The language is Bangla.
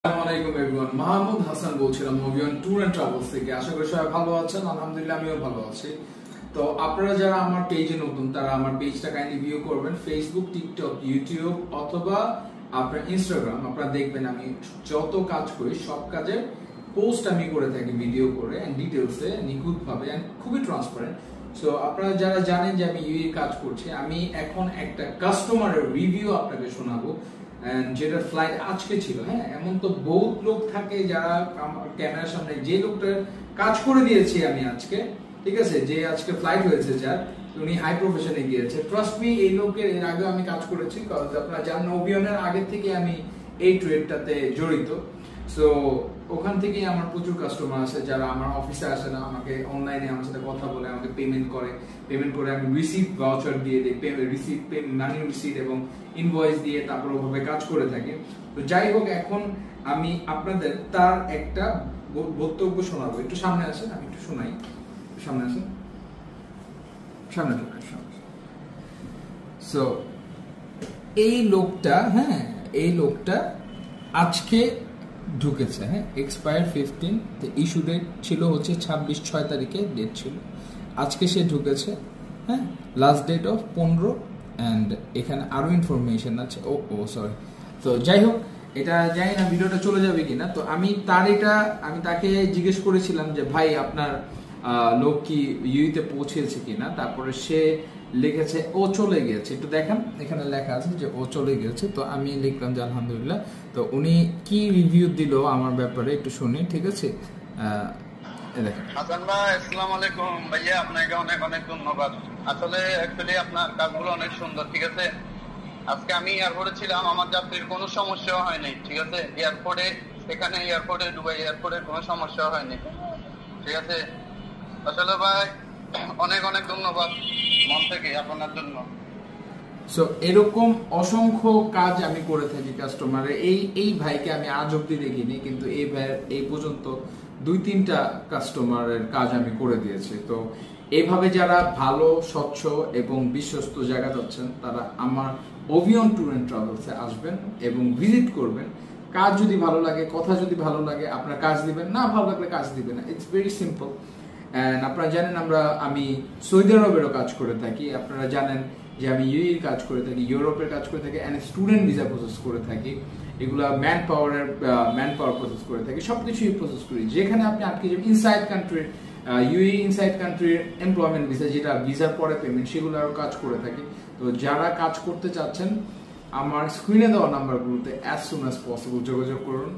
আসসালামু আলাইকুম এভরিওয়ান, মাহমুদ হাসান বলছিলাম মুভিয়ন ট্যুর এন্ড ট্রাভেলস থেকে। আশা করি সবাই ভালো আছেন। আলহামদুলিল্লাহ আমিও ভালো আছি। তো আপনারা যারা আমার পেজে নতুন তারা আমার পেজটা কাইন্ডলি ভিউ করবেন। ফেসবুক, টিকটক, ইউটিউব অথবা আপনার ইনস্টাগ্রাম। আপনারা দেখবেন আমি যত কাজ করি সব কাজের পোস্ট আমি করে থাকি ভিডিও করে এন্ড ডিটেইলসে, নিখুঁতভাবে এন্ড খুবই ট্রান্সপারেন্ট। সো আপনারা যারা জানেন যে আমি ইউএই কাজ করছি, আমি এখন একটা কাস্টমারের রিভিউ আপনাকে শোনাবো যেটা ফ্লাইট আজকে ছিল। হ্যাঁ, এমন তো বহুত লোক থাকে যারা ক্যামেরার সামনে, যে লোকটার কাজ করে দিয়েছি আমি আজকে, ঠিক আছে, যে আজকে ফ্লাইট হয়েছে যার, উনি হাই প্রফেশনে গিয়েছে। ট্রাস্ট মি, এই লোকের এর আগে আমি কাজ করেছি, কারণ আপনারা জানেন ওবিয়নের আগে থেকে আমি এই ট্রেডটাতে জড়িত। সো ওখান থেকেই আমার প্রচুর কাস্টমার আছে যারা আমার অফিসে আসে না, আমাকে অনলাইনে আমার সাথে কথা বলে আমাকে পেমেন্ট করে আমি রিসিপ্ট ভাউচার দিয়ে দিই, রিসিপ্ট মানি রিসিপ্ট এবং ইনভয়েস দিয়ে তারপর ওভাবে কাজ করে থাকি। তো যাই হোক, এখন আমি আপনাদের তার একটা বক্তব্য শোনাবো। একটু সামনে আসেন, আমি একটু শোনাই। সামনে আসেন, সামনে চলে। সো এই লোকটা, হ্যাঁ, এই লোকটা আজকে ঢুকেছে। হ্যাঁ, এক্সপায়ার 15, ইস্যু ডেট ছিল হচ্ছে 26/6 তারিখে ডেট ছিল। আজকে সে ঢুকেছে। হ্যাঁ, লাস্ট ডেট অফ 15। অ্যান্ড এখানে আরো ইনফরমেশন আছে। ও সরি। তো যাই হোক, এটা জানি না ভিডিওটা চলে যাবে কিনা। তো আমি তাকে জিজ্ঞেস করেছিলাম যে ভাই আপনার লোক কি ইউইতে পৌঁছেছে কিনা। তারপরে সে লিখেছে ও চলে গিয়েছে। একটু দেখেন, এখানে লেখা আছে যে ও চলে গিয়েছে। তো আমি লিখলাম যে আলহামদুলিল্লাহ। তো উনি কি রিভিউ দিল আমার ব্যাপারে একটু শুনি, ঠিক আছে। দেখেন। হাসান ভাই, আসসালামু আলাইকুম। ভাইয়া আপনাকে অনেক অনেক ধন্যবাদ। আসলে অ্যাকচুয়ালি আপনার কাজগুলো অনেক সুন্দর, ঠিক আছে। আজকে আমি এয়ারপোর্টে ছিলাম, আমার যাত্রীর কোনো সমস্যা হয়নি, ঠিক আছে। এয়ারপোর্টে দুবাই এয়ারপোর্টে কোনো সমস্যা হয়নি, ঠিক আছে। আসলে ভাই অনেক অনেক ধন্যবাদ মন থেকে আপনার জন্য। সো এরকম অসংখ্য কাজ আমি করে থাকি কাস্টমারে। এই ভাইকে আমি আজ অব্দি দেখিনি, কিন্তু এই ভাইয়ের এই পর্যন্ত 2-3টা কাস্টমারের কাজ আমি করে দিয়েছি। তো এইভাবে যারা ভালো, স্বচ্ছ এবং বিশ্বস্ত জায়গা যাচ্ছেন তারা আমার ওবিয়ন ট্যুর এন্ড ট্রাভেলসে আসবেন এবং ভিজিট করবেন। কাজ যদি ভালো লাগে, কথা যদি ভালো লাগে, আপনার কাজ দিবেন, না ভালো লাগলে কাজ দিবেন না। It's very simple. অ্যান্ড আপনারা জানেন আমি সৌদি আরবেরও কাজ করে থাকি। আপনারা জানেন যে আমি ইউএইর কাজ করে থাকি, ইউরোপের কাজ করে থাকি, অ্যান্ড স্টুডেন্ট ভিসা প্রসেস করে থাকি। এগুলা ম্যান পাওয়ার প্রসেস করে থাকি, সবকিছুই প্রসেস করি। যেখানে আপনি আটকে যাবেন ইনসাইড কান্ট্রির, ইউএই ইনসাইড কান্ট্রির এমপ্লয়মেন্ট ভিসা, যেটা ভিসার পরে পেমেন্ট, সেগুলো আরও কাজ করে থাকি। তো যারা কাজ করতে চাচ্ছেন আমার স্ক্রিনে দেওয়া নাম্বারগুলোতে অ্যাজ সুন অ্যাজ পসিবল যোগাযোগ করুন।